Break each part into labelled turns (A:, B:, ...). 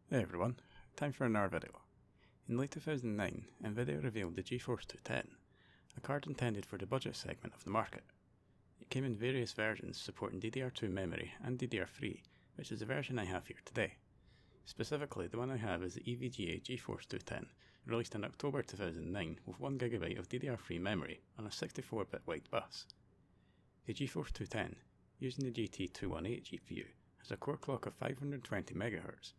A: Hey everyone, time for another video. In late 2009, Nvidia revealed the Geforce 210, a card intended for the budget segment of the market. It came in various versions supporting DDR2 memory and DDR3, which is the version I have here today. Specifically, the one I have is the EVGA Geforce 210, released in October 2009 with 1GB of DDR3 memory on a 64-bit wide bus. The Geforce 210, using the GT218 GPU, has a core clock of 520 MHz,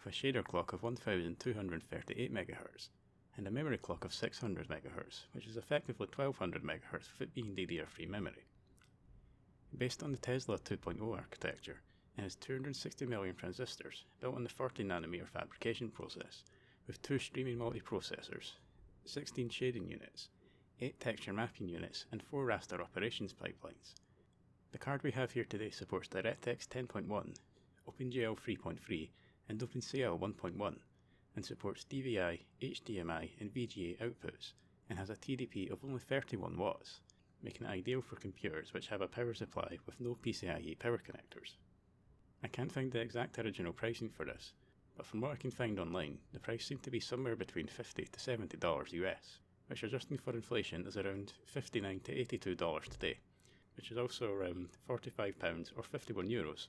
A: with a shader clock of 1238 MHz, and a memory clock of 600 MHz, which is effectively 1200 MHz with it being DDR3 memory. Based on the Tesla 2.0 architecture, it has 260 million transistors built on the 40nm fabrication process, with 2 streaming multiprocessors, 16 shading units, 8 texture mapping units, and 4 raster operations pipelines. The card we have here today supports DirectX 10.1, OpenGL 3.3, and OpenCL 1.1, and supports DVI, HDMI, and VGA outputs, and has a TDP of only 31 watts, making it ideal for computers which have a power supply with no PCIe power connectors. I can't find the exact original pricing for this, but from what I can find online, the price seemed to be somewhere between $50 to $70 US, which adjusting for inflation is around $59 to $82 today, which is also around £45 or 51 euros.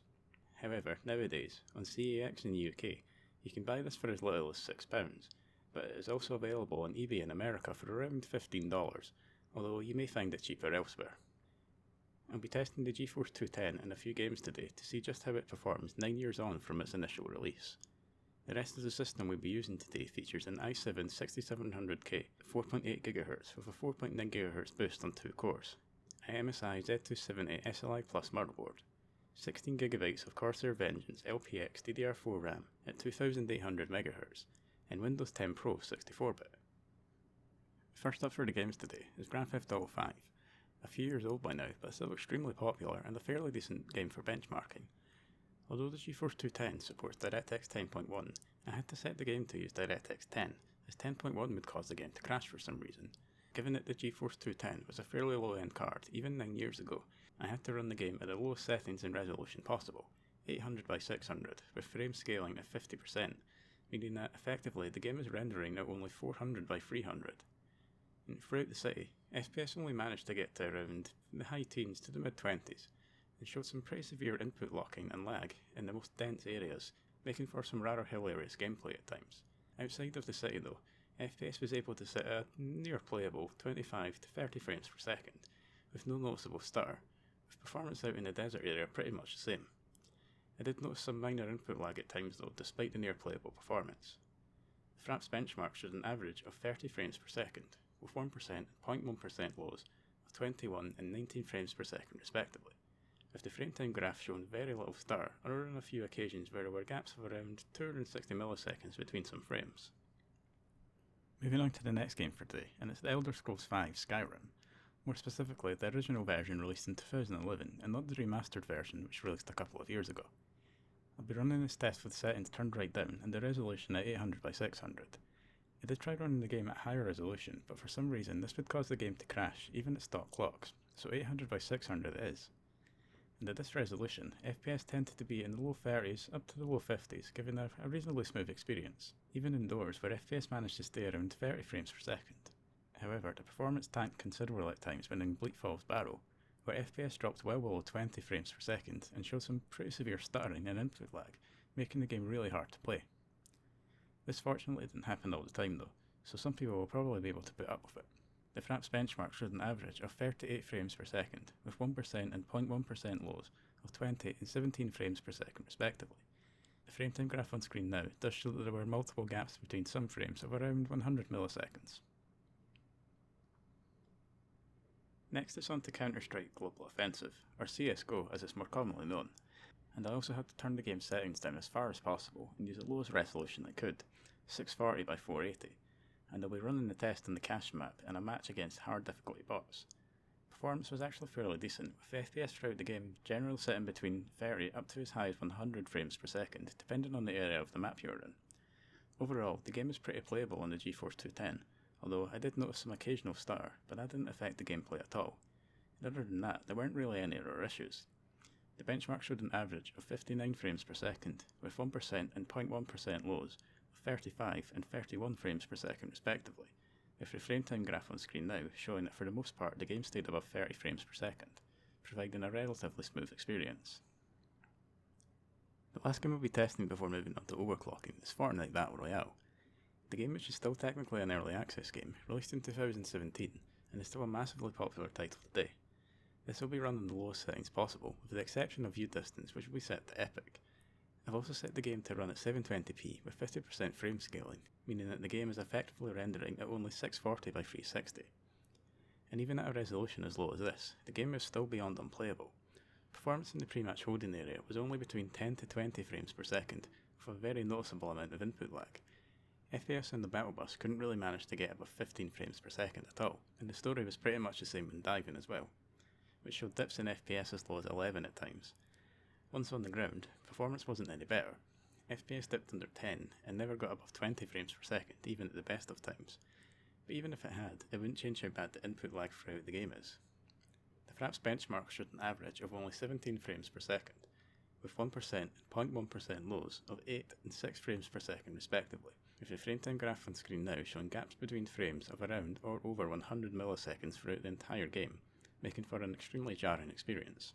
A: However, nowadays, on CAX in the UK, you can buy this for as little as £6, but it is also available on eBay in America for around $15, although you may find it cheaper elsewhere. I'll be testing the Geforce 210 in a few games today to see just how it performs 9 years on from its initial release. The rest of the system we'll be using today features an i7 6700K 4.8 GHz with a 4.9 GHz boost on 2 cores, a MSI Z270 SLI Plus motherboard, 16GB of Corsair Vengeance LPX DDR4 RAM at 2800 MHz, and Windows 10 Pro 64-bit. First up for the games today is Grand Theft Auto 5, a few years old by now but still extremely popular and a fairly decent game for benchmarking. Although the Geforce 210 supports DirectX 10.1, I had to set the game to use DirectX 10, as 10.1 would cause the game to crash for some reason. Given that the Geforce 210 was a fairly low-end card even 9 years ago, I had to run the game at the lowest settings and resolution possible, 800 by 600, with frame scaling at 50%, meaning that effectively the game is rendering at only 400 by 300. And throughout the city, FPS only managed to get to around the high teens to the mid-20s, and showed some pretty severe input locking and lag in the most dense areas, making for some rather hilarious gameplay at times. Outside of the city though, FPS was able to sit at a near playable 25 to 30 frames per second, with no noticeable stutter, with performance out in the desert area pretty much the same. I did notice some minor input lag at times though, despite the near playable performance. The Fraps benchmark shows an average of 30 frames per second, with 1% and 0.1% lows of 21 and 19 frames per second respectively, with the frame time graph showing very little stutter, other than a few occasions where there were gaps of around 260 milliseconds between some frames. Moving on to the next game for today, and it's the Elder Scrolls V Skyrim, more specifically the original version released in 2011 and not the remastered version which released a couple of years ago. I'll be running this test with settings turned right down and the resolution at 800 by 600. I did try running the game at higher resolution, but for some reason this would cause the game to crash even at stock clocks, so 800 by 600 it is. And at this resolution, FPS tended to be in the low 30s up to the low 50s, giving a reasonably smooth experience, even indoors where FPS managed to stay around 30 frames per second. However, the performance tanked considerably at times when in Bleak Falls Barrow, where FPS dropped well below 20 frames per second and showed some pretty severe stuttering and input lag, making the game really hard to play. This fortunately didn't happen all the time though, so some people will probably be able to put up with it. The Fraps benchmark showed an average of 38 frames per second, with 1% and 0.1% lows of 20 and 17 frames per second respectively. The frame time graph on screen now does show that there were multiple gaps between some frames of around 100 milliseconds. Next is on to Counter-Strike Global Offensive, or CSGO as it's more commonly known, and I also had to turn the game settings down as far as possible and use the lowest resolution I could, 640 by 480. And I'll be running the test on the cache map in a match against hard difficulty bots. Performance was actually fairly decent, with FPS throughout the game generally sitting between 30 up to as high as 100 frames per second, depending on the area of the map you're in. Overall, the game is pretty playable on the Geforce 210, although I did notice some occasional stutter, but that didn't affect the gameplay at all. And other than that, there weren't really any other issues. The benchmark showed an average of 59 frames per second, with 1% and 0.1% lows of 35 and 31 frames per second respectively, with the frame time graph on screen now showing that for the most part the game stayed above 30 frames per second, providing a relatively smooth experience. The last game we'll be testing before moving on to overclocking is Fortnite Battle Royale. The game, which is still technically an early access game, released in 2017 and is still a massively popular title today. This will be run on the lowest settings possible, with the exception of view distance, which will be set to epic. I've also set the game to run at 720p with 50% frame scaling, meaning that the game is effectively rendering at only 640 by 360. And even at a resolution as low as this, the game is still beyond unplayable. Performance in the pre-match holding area was only between 10 to 20 frames per second, with a very noticeable amount of input lag. FPS in the battle bus couldn't really manage to get above 15 frames per second at all, and the story was pretty much the same when diving as well, which showed dips in FPS as low as 11 at times. Once on the ground, performance wasn't any better. FPS dipped under 10 and never got above 20 frames per second, even at the best of times. But even if it had, it wouldn't change how bad the input lag throughout the game is. The Fraps benchmark showed an average of only 17 frames per second, with 1% and 0.1% lows of 8 and 6 frames per second respectively, with the frame time graph on screen now showing gaps between frames of around or over 100 milliseconds throughout the entire game, making for an extremely jarring experience.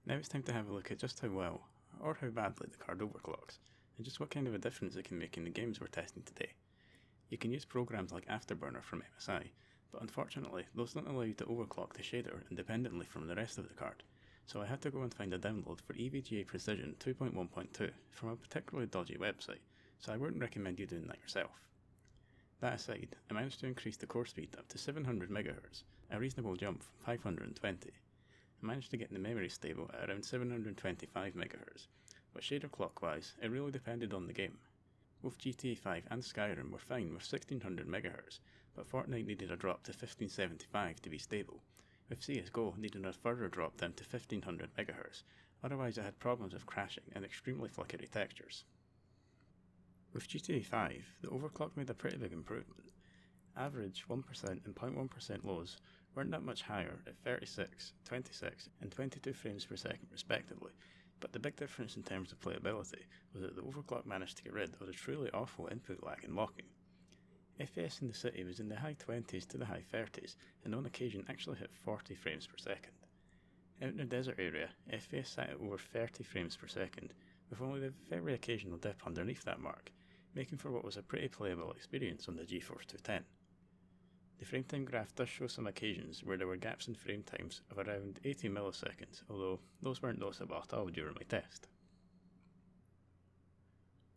A: Now it's time to have a look at just how well, or how badly, the card overclocks, and just what kind of a difference it can make in the games we're testing today. You can use programs like Afterburner from MSI, but unfortunately those don't allow you to overclock the shader independently from the rest of the card, so I had to go and find a download for EVGA Precision 2.1.2 from a particularly dodgy website, so I wouldn't recommend you doing that yourself. That aside, I managed to increase the core speed up to 700 MHz, a reasonable jump from 520. I managed to get the memory stable at around 725 MHz, but shader clock-wise, it really depended on the game. Both GTA 5 and Skyrim were fine with 1600 MHz, but Fortnite needed a drop to 1575 to be stable, with CSGO needing a further drop down to 1500 MHz, otherwise it had problems with crashing and extremely flickery textures. With GTA 5, the overclock made a pretty big improvement. Average 1% and 0.1% lows weren't that much higher at 36, 26 and 22 frames per second respectively, but the big difference in terms of playability was that the overclock managed to get rid of the truly awful input lag and locking. FPS in the city was in the high 20s to the high 30s and on occasion actually hit 40 frames per second. Out in the desert area, FPS sat at over 30 frames per second, with only the very occasional dip underneath that mark, making for what was a pretty playable experience on the Geforce 210. The frame time graph does show some occasions where there were gaps in frame times of around 80 milliseconds, although those weren't noticeable at all during my test.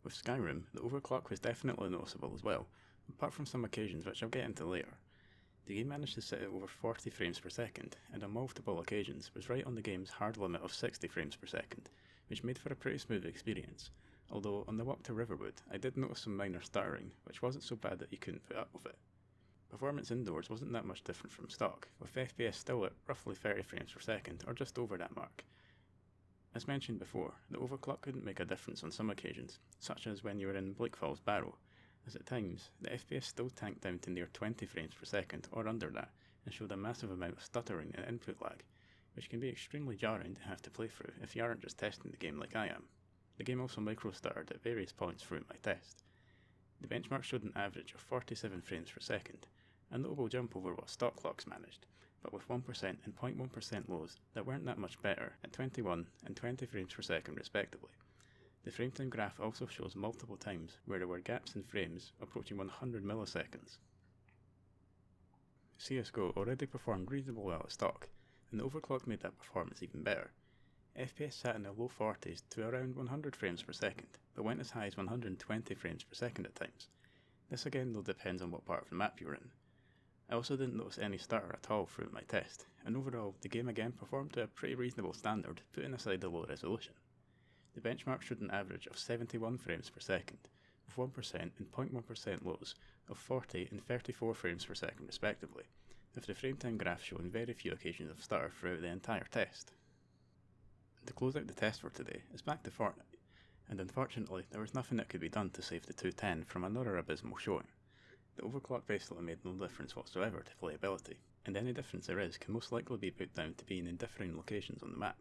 A: With Skyrim, the overclock was definitely noticeable as well, apart from some occasions which I'll get into later. The game managed to sit at over 40 frames per second, and on multiple occasions was right on the game's hard limit of 60 frames per second, which made for a pretty smooth experience, although on the walk to Riverwood I did notice some minor stuttering, which wasn't so bad that you couldn't put up with it. Performance indoors wasn't that much different from stock, with FPS still at roughly 30 frames per second, or just over that mark. As mentioned before, the overclock couldn't make a difference on some occasions, such as when you were in Bleak Falls Barrow, as at times the FPS still tanked down to near 20 frames per second or under that, and showed a massive amount of stuttering and input lag, which can be extremely jarring to have to play through if you aren't just testing the game like I am. The game also micro-stuttered at various points throughout my test. The benchmark showed an average of 47 frames per second, a notable jump over what stock clocks managed, but with 1% and 0.1% lows that weren't that much better at 21 and 20 frames per second respectively. The frame time graph also shows multiple times where there were gaps in frames approaching 100 milliseconds. CSGO already performed reasonably well at stock, and the overclock made that performance even better. FPS sat in the low 40s to around 100 frames per second, but went as high as 120 frames per second at times. This again though depends on what part of the map you're in. I also didn't notice any stutter at all throughout my test, and overall the game again performed to a pretty reasonable standard, putting aside the low resolution. The benchmark showed an average of 71 frames per second, with 1% and 0.1% lows of 40 and 34 frames per second respectively, with the frame time graph showing very few occasions of stutter throughout the entire test. To close out the test for today, it's back to Fortnite, and unfortunately there was nothing that could be done to save the 210 from another abysmal showing. The overclock basically made no difference whatsoever to playability, and any difference there is can most likely be put down to being in differing locations on the map.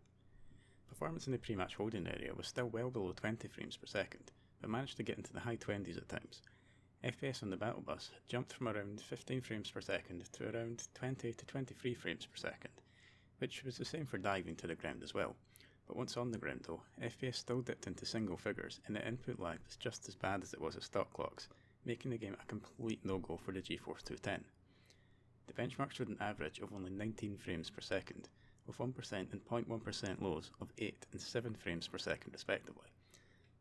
A: Performance in the pre-match holding area was still well below 20 frames per second, but managed to get into the high 20s at times. FPS on the battle bus had jumped from around 15 frames per second to around 20 to 23 frames per second, which was the same for diving to the ground as well. But once on the ground though, FPS still dipped into single figures and the input lag was just as bad as it was at stock clocks, making the game a complete no-go for the Geforce 210. The benchmark showed an average of only 19 frames per second, with 1% and 0.1% lows of 8 and 7 frames per second respectively.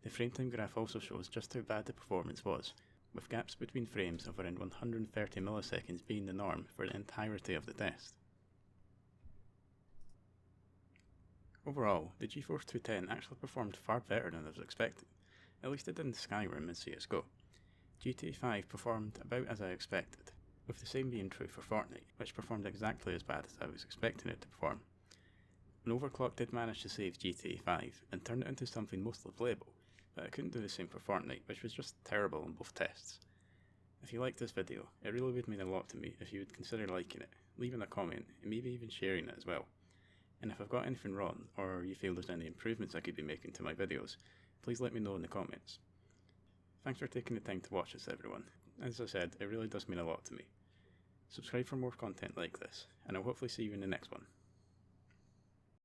A: The frame time graph also shows just how bad the performance was, with gaps between frames of around 130 milliseconds being the norm for the entirety of the test. Overall, the Geforce 210 actually performed far better than I was expecting, at least it did in Skyrim and CSGO. GTA 5 performed about as I expected, with the same being true for Fortnite, which performed exactly as bad as I was expecting it to perform. An overclock did manage to save GTA 5 and turn it into something mostly playable, but I couldn't do the same for Fortnite, which was just terrible in both tests. If you liked this video, it really would mean a lot to me if you would consider liking it, leaving a comment, and maybe even sharing it as well. And if I've got anything wrong, or you feel there's any improvements I could be making to my videos, please let me know in the comments. Thanks for taking the time to watch this everyone. As I said, it really does mean a lot to me. Subscribe for more content like this, and I'll hopefully see you in the next one.